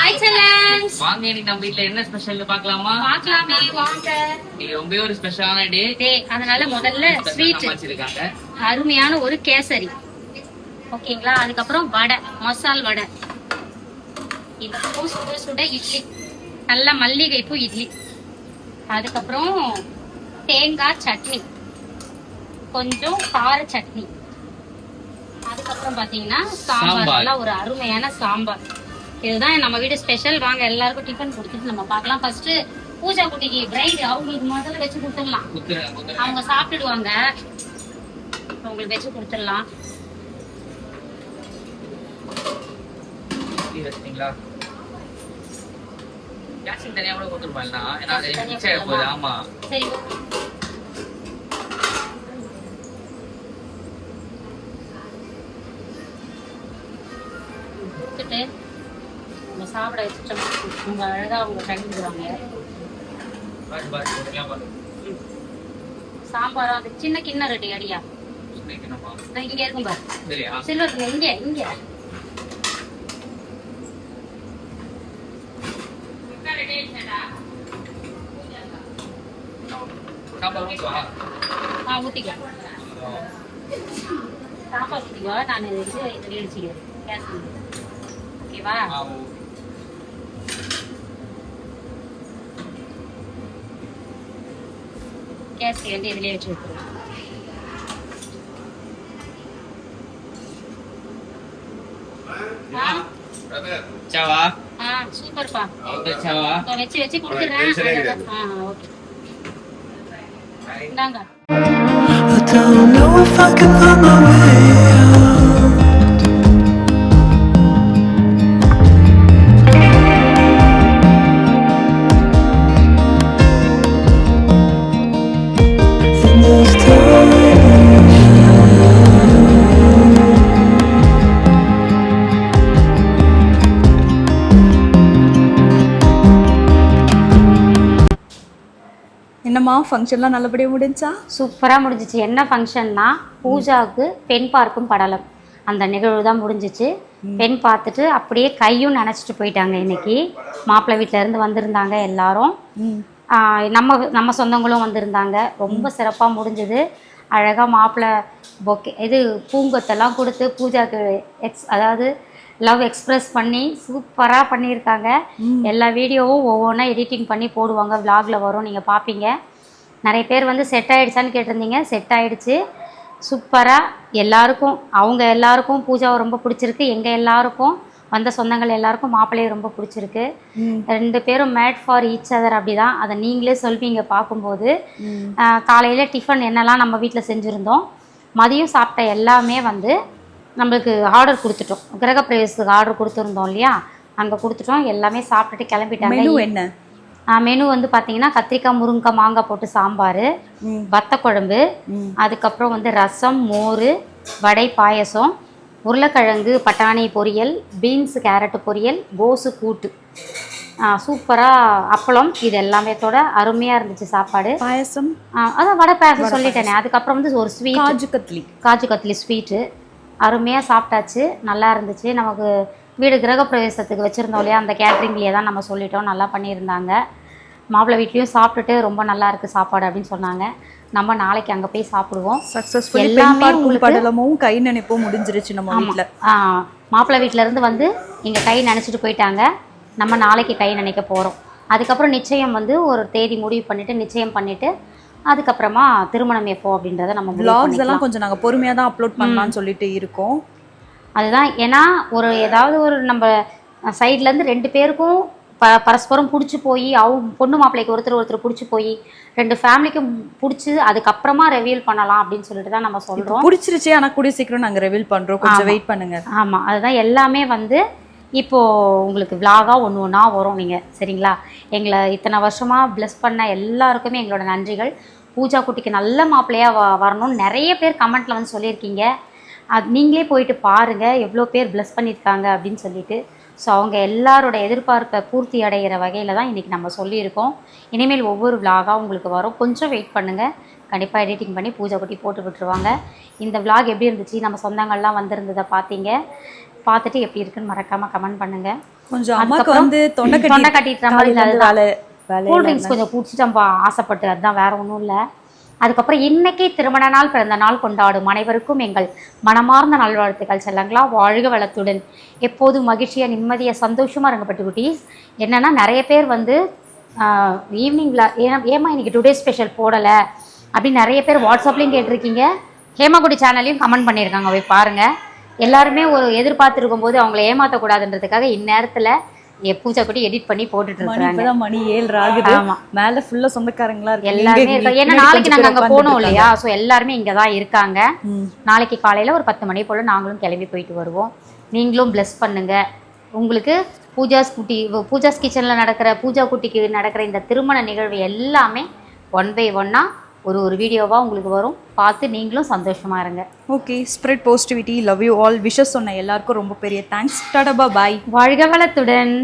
Hi செல்லம்ஸ். வாங்க இன்னைக்கு நம்ம வீட்ல என்ன ஸ்பெஷல்னு பார்க்கலாமா? பார்க்கலாமே வாங்க. இது ரொம்ப ஒரு ஸ்பெஷலான டே. அதனால முதல்ல ஸ்வீட் வச்சிருக்காங்க. அருமையான ஒரு கேசரி. ஓகேங்களா? அதுக்கப்புறம் வடை, மசால் வடை. இது சுட சுட இட்லி. நல்ல மல்லிகை பூ இட்லி. அதுக்கப்புறம் தேங்காய் சட்னி, கொஞ்சம் கார சட்னி. அதுக்கப்புறம் பாத்தீங்கன்னா சாம்பார், ஒரு அருமையான சாம்பார். இதுதான் நம்ம வீடு ஸ்பெஷல். வாங்க எல்லாருக்கும் டிஃபன் கொடுத்துட்டு நம்ம பார்க்கலாம். ஃபர்ஸ்ட் பூஜா குட்டிக்கு பிரைட் அவங்களுக்கு முதல்ல வச்சு கொடுத்துடலாம். அவங்க சாப்பிட்டுடுவாங்க, உங்களுக்கு வச்சு கொடுத்துடலாம். சரி கொடுத்துட்டு நம்ம சாப்பிட வச்சுட்டோம். உங்க அழகா அவங்க கண்டிக்கிறாங்க. சாம்பார் அது சின்ன கிண்ணம் ரெடி அடியா இங்க இருக்கும் பாரு. சில்வர் இங்க இங்க ஊத்திக்கோ. சாம்பார் ஊத்திக்கோ. நான் ரெடி அடிச்சுக்கிறேன். கேஸ் ஓகேவா? கேஸ் வந்து இதுலயே வச்சு விட்டுருவோம். சூப்பர்ப்பா. வச்சு வச்சு கொடுத்துறேன். ஓகே இந்தாங்க. I don't know if I can find my way out. In this time என்னம்மா ஃபங்க்ஷன்லாம் நல்லபடியாக முடிஞ்சா? சூப்பராக முடிஞ்சிச்சு. என்ன ஃபங்க்ஷன்னா பூஜாவுக்கு பெண் பார்க்கும் படலம் அந்த நிகழ்வு தான் முடிஞ்சிச்சு. பெண் பார்த்துட்டு அப்படியே கையும் நினச்சிட்டு போயிட்டாங்க. இன்னைக்கு மாப்பிள்ளை வீட்டிலேருந்து வந்திருந்தாங்க எல்லாரும். நம்ம சொந்தங்களும் வந்திருந்தாங்க. ரொம்ப சிறப்பாக முடிஞ்சது. அழகாக மாப்பிள்ளை பொக்கே இது பூங்கொத்தெல்லாம் கொடுத்து பூஜாவுக்கு அதாவது லவ் எக்ஸ்ப்ரெஸ் பண்ணி சூப்பராக பண்ணியிருக்காங்க. எல்லா வீடியோவும் ஒவ்வொன்றா எடிட்டிங் பண்ணி போடுவாங்க. விலாகில் வரும், நீங்கள் பார்ப்பீங்க. நிறைய பேர் வந்து செட் ஆகிடுச்சான்னு கேட்டிருந்தீங்க. செட் ஆகிடுச்சு சூப்பராக. எல்லாருக்கும் அவங்க எல்லாருக்கும் பூஜாவை ரொம்ப பிடிச்சிருக்கு. எங்கள் எல்லாருக்கும் வந்த சொந்தங்கள் எல்லாருக்கும் மாப்பிள்ளையை ரொம்ப பிடிச்சிருக்கு. 2 பேரும் மேட் ஃபார் ஈச் அதர். அப்படி தான் அதை நீங்களே சொல்வீங்க பார்க்கும்போது. காலையில் டிஃபன் என்னெல்லாம் நம்ம வீட்டில் செஞ்சுருந்தோம், மதியம் சாப்பிட்ட எல்லாமே வந்து நம்மளுக்கு ஆர்டர் கொடுத்துட்டோம். கிரகப்பிரவேசத்துக்கு ஆர்டர் கொடுத்துருந்தோம் இல்லையா, அங்கே கொடுத்துட்டோம். எல்லாமே சாப்பிட்டுட்டு கிளம்பிட்டாங்க. என்ன மெனு வந்து பார்த்தீங்கன்னா கத்திரிக்காய் முருங்கைக்காய் மாங்காய் போட்டு சாம்பார், வத்த குழம்பு, அதுக்கப்புறம் வந்து ரசம், மோர், வடை, பாயசம், உருளைக்கிழங்கு பட்டாணி பொரியல், பீன்ஸு கேரட்டு பொரியல், கோஸு கூட்டு, சூப்பராக அப்பளம். இது எல்லாமே தோட அருமையாக இருந்துச்சு சாப்பாடு. பாயசம் அதான் வடை பாயசம் சொல்லிட்டேனே. அதுக்கப்புறம் வந்து ஒரு ஸ்வீட் காஜு கத்லி ஸ்வீட்டு அருமையாக சாப்பிட்டாச்சு. நல்லா இருந்துச்சு. நமக்கு வீடு கிரகப்பிரவேசத்துக்கு வச்சுருந்தோம் இல்லையா, அந்த கேட்ரிங்லேயே தான் நம்ம சொல்லிட்டோம். நல்லா பண்ணியிருந்தாங்க. மாப்பிள்ளை வீட்லேயும் சாப்பிட்டுட்டு ரொம்ப நல்லா இருக்குது சாப்பாடு அப்படின்னு சொன்னாங்க. நம்ம நாளைக்கு அங்கே போய் சாப்பிடுவோம். சக்ஸஸ்ஃபுல்லி எல்லாமே படலமும் கை நினைப்பும் முடிஞ்சிருச்சு நம்ம வீட்டில். மாப்பிள்ளை வீட்டிலேருந்து வந்து இங்கே கை நினச்சிட்டு போயிட்டாங்க. நம்ம நாளைக்கு கை நினைக்க போகிறோம். அதுக்கப்புறம் நிச்சயம் வந்து ஒரு தேதி முடிவு பண்ணிவிட்டு நிச்சயம் பண்ணிவிட்டு அதுக்கப்புறமா திருமணம் எப்போ அப்படின்றத நம்ம vlogs எல்லாம் கொஞ்சம் நாங்கள் பொறுமையாக தான் அப்லோட் பண்ணலான்னு சொல்லிட்டு இருக்கோம். அதுதான். ஏன்னா ஒரு ஏதாவது ஒரு நம்ம சைட்லேருந்து 2 பேருக்கும் பரஸ்பரம் பிடிச்சி போய் அவங்க பொண்ணு மாப்பிள்ளைக்கு ஒருத்தர் பிடிச்சி போய் 2 ஃபேமிலிக்கும் பிடிச்சி அதுக்கப்புறமா ரெவீல் பண்ணலாம் அப்படின்னு சொல்லிட்டு தான் நம்ம சொல்கிறோம். பிடிச்சிருச்சு, ஆனால் கூடிய சீக்கிரம் நாங்கள் ரெவீல் பண்ணுறோம். கொஞ்சம் வெயிட் பண்ணுங்கள். ஆமாம், அதுதான். எல்லாமே வந்து இப்போது உங்களுக்கு விலாகாக ஒன்று வரும். நீங்கள் சரிங்களா? எங்களை இத்தனை வருஷமாக ப்ளஸ் பண்ண எல்லாருக்குமே எங்களோட நன்றிகள். பூஜா குட்டிக்கு நல்ல மாப்பிள்ளையாக வரணும்னு நிறைய பேர் கமெண்ட்டில் வந்து சொல்லியிருக்கீங்க. அது நீங்களே போயிட்டு பாருங்கள் எவ்வளோ பேர் ப்ளஸ் பண்ணியிருக்காங்க அப்படின்னு சொல்லிட்டு. ஸோ அவங்க எல்லாரோட எதிர்பார்ப்பை பூர்த்தி அடைகிற வகையில் தான் இன்றைக்கி நம்ம சொல்லியிருக்கோம். இனிமேல் ஒவ்வொரு விலாகாக உங்களுக்கு வரும். கொஞ்சம் வெயிட் பண்ணுங்கள். கண்டிப்பாக எடிட்டிங் பண்ணி பூஜா குட்டி போட்டு விட்டுருவாங்க. இந்த விலாக் எப்படி இருந்துச்சு? நம்ம சொந்தங்கள்லாம் வந்திருந்ததை பார்த்தீங்க. பார்த்துட்டு எப்படி இருக்குன்னு மறக்காம கமெண்ட் பண்ணுங்க. கொஞ்சம் அம்மாக்கு வந்து தொண்டை கட்டிட்டு மாதிரி வேலை கூல் ட்ரிங்க்ஸ் கொஞ்சம் குடிச்சிட்டோம்பா ஆசைப்பட்டு, அதுதான் வேற ஒன்றும் இல்லை. அதுக்கப்புறம் இன்னைக்கு திருமண நாள் பிறந்த நாள் கொண்டாடும் அனைவருக்கும் எங்கள் மனமார்ந்த நல்வாழ்த்துக்கள் செல்லங்களா. வாழ்க வளத்துடன் எப்போதும் மகிழ்ச்சியாக நிம்மதியாக சந்தோஷமாக இருங்க பட்டுக்குட்டீஸ். என்னென்னா நிறைய பேர் வந்து ஈவினிங்கில் ஏமா இன்னைக்கு டுடே ஸ்பெஷல் போடலை அப்படின்னு நிறைய பேர் வாட்ஸ்அப்லேயும் கேட்டிருக்கீங்க, ஹேமாகுடி சேனல்லையும் கமெண்ட் பண்ணியிருக்காங்க. போய் பாருங்கள். எல்லாருமே ஒரு எதிர்பார்த்துருக்கும் போது அவங்கள ஏமாற்றக்கூடாதுன்றதுக்காக இந்நேரத்தில் பூஜா குட்டி எடிட் பண்ணி போட்டுட்டு இருக்காங்க. மணி 7 ஆகுது. மேல ஃபுல்லா சொந்தக்காரங்களா இருக்கு, எல்லாருமே இருக்காங்க. ஏன்னா நாளைக்கு நாங்க அங்க போனோம் இல்லையா, ஸோ எல்லாருமே இங்க தான் இருக்காங்க. நாளைக்கு காலையில ஒரு 10 மணி போல நாங்களும் கிளம்பி போயிட்டு வருவோம். நீங்களும் பிளஸ் பண்ணுங்க. உங்களுக்கு பூஜாஸ் கிச்சன்ல நடக்கிற பூஜா குட்டிக்கு நடக்கிற இந்த திருமண நிகழ்வு எல்லாமே 1 by 1 ஒரு வீடியோவா உங்களுக்கு வரும். பார்த்து நீங்களும் சந்தோஷமா இருங்க. Okay, spread positivity. Love you all. Wishes சொன்ன எல்லாருக்கும் ரொம்ப பெரிய தேங்க்ஸ். டாடா பாய். வாழ்க வளத்துடன்.